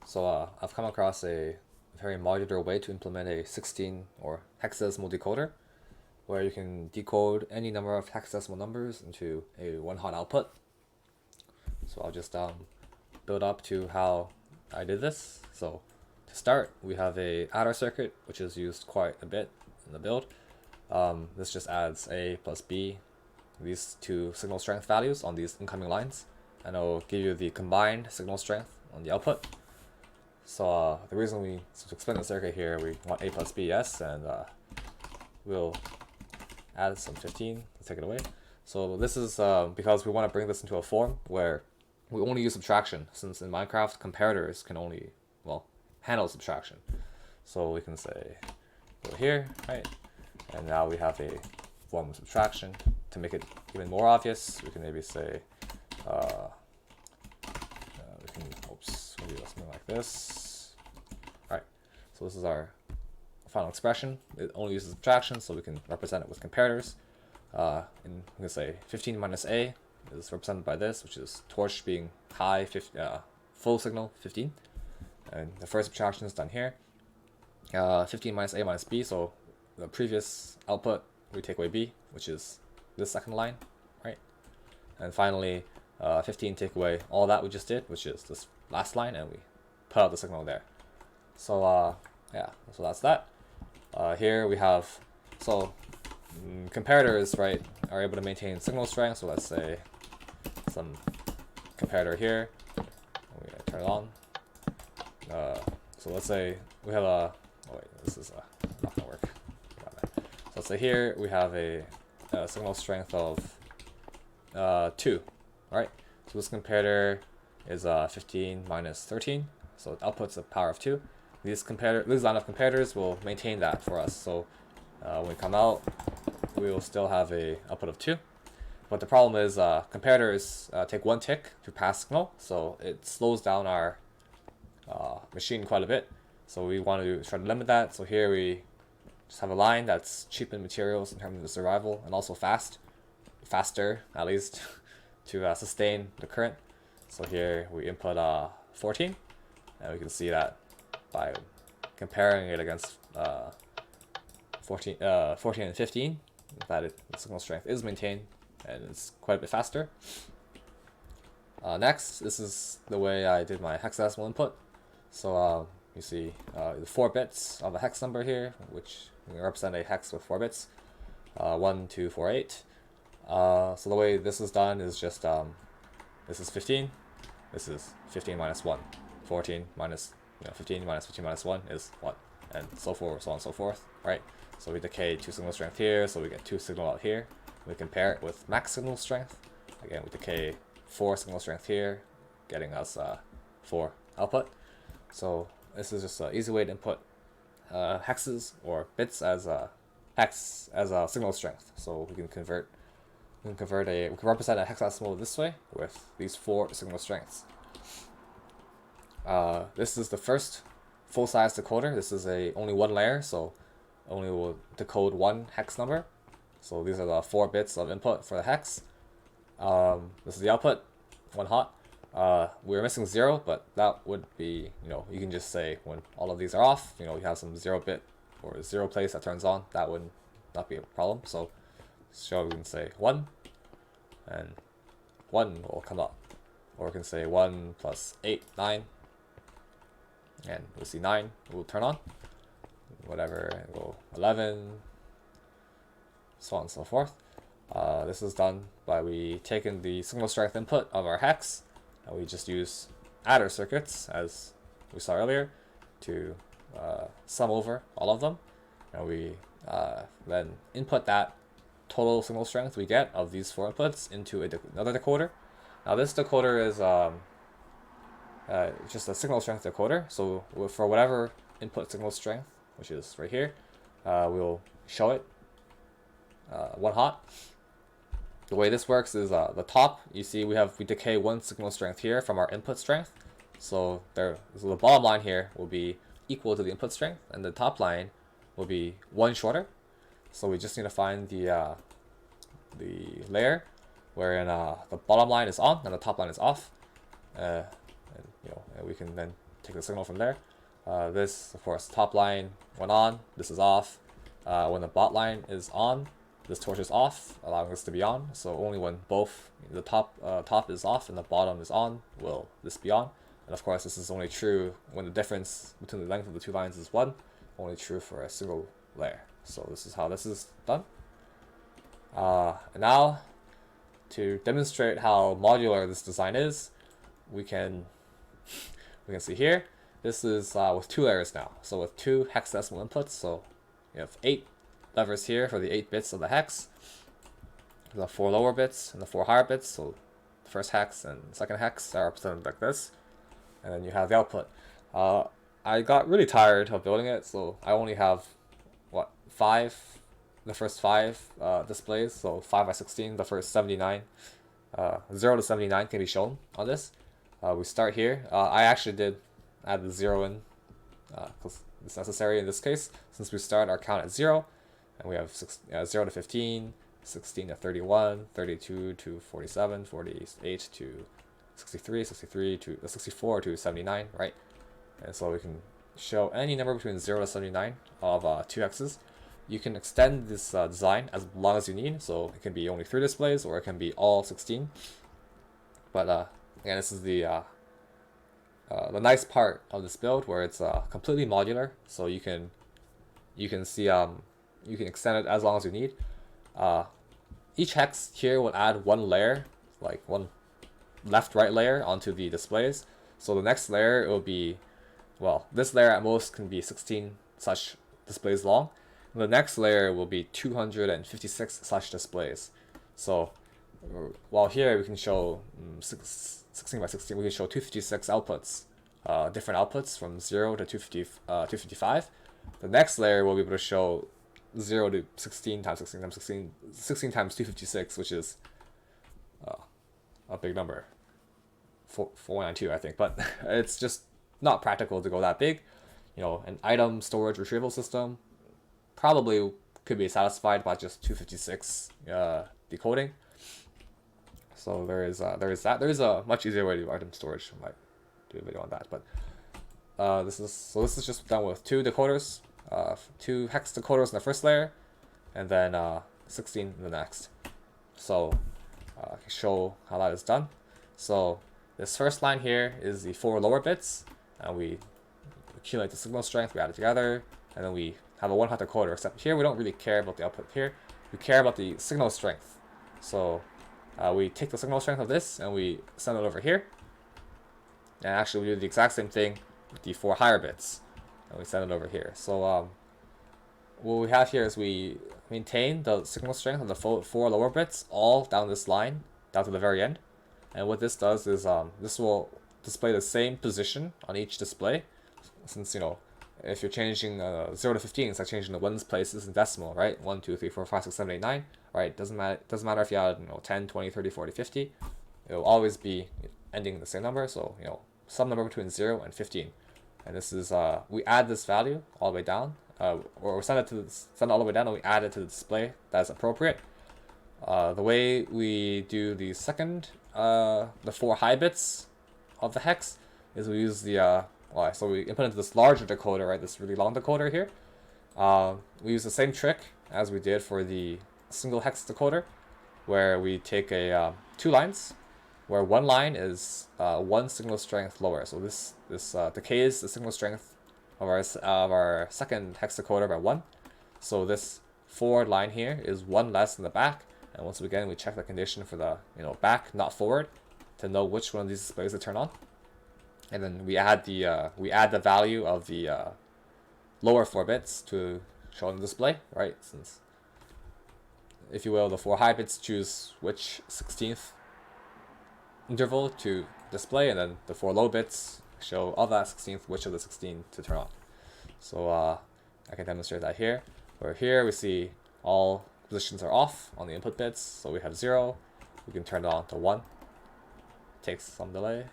So I've come across a very modular way to implement a 16 or hexadecimal decoder where you can decode any number of hexadecimal numbers into a one-hot output. So I'll just build up to how I did this. So to start, we have a adder circuit, which is used quite a bit in the build. This just adds A plus B, these two signal strength values on these incoming lines, and it'll give you the combined signal strength on the output. So the reason to explain the circuit here, we want A plus B, yes, and we'll add some 15, let's take it away. So this is because we want to bring this into a form where we only use subtraction, since in Minecraft, comparators can only, well, handle subtraction. So we can say, go here, right? And now we have a form of subtraction. To make it even more obvious, we can maybe say, maybe something like this. Alright, so this is our final expression. It only uses subtraction, so we can represent it with comparators. And we can say 15 minus A is represented by this, which is torch being high, full signal 15. And the first subtraction is done here. 15 minus A minus B, so the previous output, we take away B, which is this second line, right? And finally, 15 take away all that we just did, which is this last line, and we put out the signal there. So yeah, so that's that. Here we have, comparators, right, are able to maintain signal strength. So let's say some comparator here. We turn it on. So let's say we have a, oh wait, this is not gonna work. So let's say here we have a signal strength of 2, right? So this comparator is 15 minus 13, so it outputs a power of 2. This line of comparators will maintain that for us. So when we come out, we will still have a output of 2. But the problem is comparators take 1 tick to pass signal, so it slows down our machine quite a bit. So we want to try to limit that. So here we just have a line that's cheap in materials in terms of the survival, and also faster at least, to sustain the current. So here we input 14, and we can see that by comparing it against 14 and 15, that the signal strength is maintained and it's quite a bit faster. Next, this is the way I did my hexadecimal input. So you see the 4 bits of a hex number here, which we represent a hex with 4 bits, 1, 2, 4, 8. So the way this is done is just this is 15, this is 15 minus 1, 14 minus 15 minus 15 minus 1 is 1, and so forth, so on and so forth, right? So we decay 2 signal strength here, so we get 2 signal out here. We compare it with max signal strength. Again, we decay 4 signal strength here, getting us 4 output. So this is just an easy way to input hexes or bits as a hex as a signal strength. So we can represent a hexadecimal this way with these 4 signal strengths. This is the first full-size decoder. This is only 1 layer, so only will decode 1 hex number. So these are the 4 bits of input for the hex. This is the output, 1 hot. We're missing 0, but that would be, you can just say when all of these are off, you have some 0 bit or 0 place that turns on, that would not be a problem. So we can say 1, and 1 will come up. Or we can say 1 plus 8, 9, and we'll see 9 will turn on. Whatever, and go 11, so on and so forth. This is done by we taking the signal strength input of our hex, and we just use adder circuits, as we saw earlier, to sum over all of them. And we then input that total signal strength we get of these 4 inputs into another decoder. Now this decoder is just a signal strength decoder, so for whatever input signal strength, which is right here, we'll show it 1 hot. The way this works is the top, you see we decay 1 signal strength here from our input strength. So the bottom line here will be equal to the input strength, and the top line will be 1 shorter. So we just need to find the layer wherein the bottom line is on and the top line is off, and we can then take the signal from there. This, of course, top line went on, this is off. When the bot line is on, this torch is off, allowing this to be on. So only when both the top is off and the bottom is on will this be on. And of course, this is only true when the difference between the length of the two lines is 1, only true for a single layer. So this is how this is done. And now, to demonstrate how modular this design is, we can see here, this is with 2 layers now. So with 2 hexadecimal inputs, so you have 8 levers here for the 8 bits of the hex, the 4 lower bits and the 4 higher bits, so the first hex and second hex are represented like this, and then you have the output. I got really tired of building it, so I only have, what, 5, the first 5 displays, so 5 by 16, the first 79, 0 to 79 can be shown on this. We start here. I actually did add the 0 in, because it's necessary in this case, since we start our count at 0, and we have 0 to 15, 16 to 31, 32 to 47, 48 to 63, 63 to 64 to 79, right? And so we can show any number between 0 to 79 of 2 hexes. You can extend this design as long as you need, so it can be only 3 displays or it can be all 16. But again, this is the nice part of this build, where it's completely modular, so you can see you can extend it as long as you need. Each hex here will add 1 layer, like 1 left-right layer onto the displays. So the next layer, it will be, well, this layer at most can be 16 such displays long. And the next layer will be 256 such displays. So while here we can show 16 by 16, we can show 256 outputs, different outputs from 0 to 255. The next layer will be able to show 0 to 16 times 16 times 16, 16 times 256, which is a big number, 492 I think, but it's just not practical to go that big. You know, an item storage retrieval system probably could be satisfied by just 256 decoding. So there is that. There is a much easier way to do item storage. I might do a video on that, but this is just done with 2 decoders, 2 hex decoders in the first layer, and then 16 in the next. So I can show how that is done. So this first line here is the 4 lower bits, and we accumulate the signal strength, we add it together, and then we have a 1-hot decoder, except here we don't really care about the output here. We care about the signal strength. So we take the signal strength of this and we send it over here. And actually we do the exact same thing with the 4 higher bits, and we send it over here. So what we have here is we maintain the signal strength of the 4 lower bits all down this line, down to the very end. And what this does is this will display the same position on each display, since, you know, if you're changing 0 to 15, it's like changing the ones places in decimal, right? 1, 2, 3, 4, 5, 6, 7, 8, 9, right? Doesn't matter if you add, you know, 10, 20, 30, 40, 50. It will always be ending in the same number, so, you know, some number between 0 and 15. And this is, we add this value all the way down, or we send it all the way down, and we add it to the display that's appropriate. The way we do the second, the 4 high bits of the hex is we use the, so we input into this larger decoder, right, this really long decoder here. We use the same trick as we did for the single hex decoder, where we take 2 lines, where 1 line is 1 signal strength lower. So this decays the signal strength of our second hex decoder by 1. So this forward line here is 1 less than the back. And once again, we check the condition for the, you know, back, not forward, to know which one of these displays to turn on. And then we add the value of the lower 4 bits to show in the display, right? Since, if you will, the 4 high bits choose which 16th interval to display, and then the 4 low bits show of that 16th which of the 16 to turn on. So I can demonstrate that here. Where here we see all positions are off on the input bits, so we have 0. We can turn it on to 1. Takes some delay.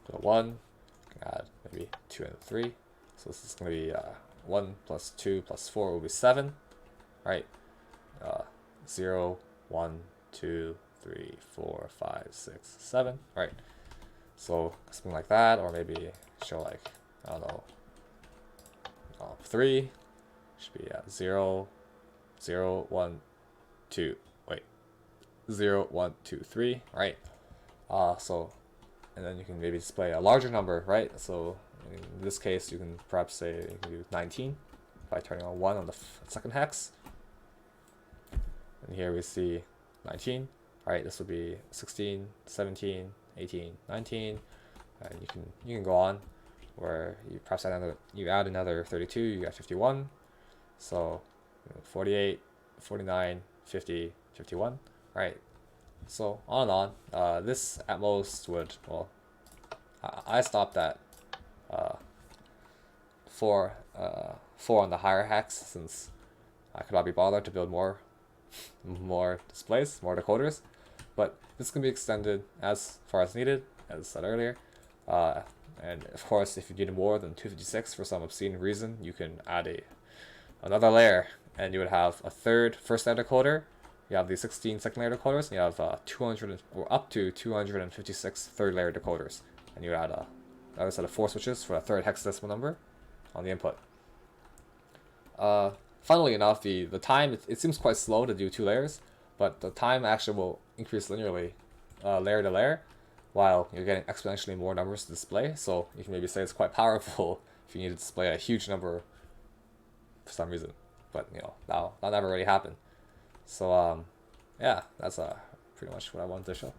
So 1, we can add maybe 2 and 3. So this is going to be 1 plus 2 plus 4 will be 7, right? 0, 1, 2, 3, 4, 5, 6, 7, right? So something like that, or maybe show like, I don't know, 3 should be 0, 0, 1, 2, wait, 0, 1, 2, 3, right? So, and then you can maybe display a larger number, right? So in this case, you can perhaps say you can do 19 by turning on 1 on the second hex. And here we see 19, right? This would be 16, 17, 18, 19, and you can go on where you perhaps add another 32, you got 51. So 48, 49, 50, 51, right? So on and on. This at most would, well, I stopped at 4 on the higher hex, since I could not be bothered to build more displays, more decoders. But this can be extended as far as needed, as said earlier. And of course, if you need more than 256 for some obscene reason, you can add another layer, and you would have a first layer decoder. You have the 16 second layer decoders, and you have 200 or up to 256 third layer decoders, and you would add another set of 4 switches for a third hexadecimal number on the input. Funnily enough, the time, it seems quite slow to do 2 layers, but the time actually will increase linearly layer to layer, while you're getting exponentially more numbers to display. So you can maybe say it's quite powerful if you need to display a huge number for some reason. But that'll never really happen. So yeah, that's pretty much what I wanted to show.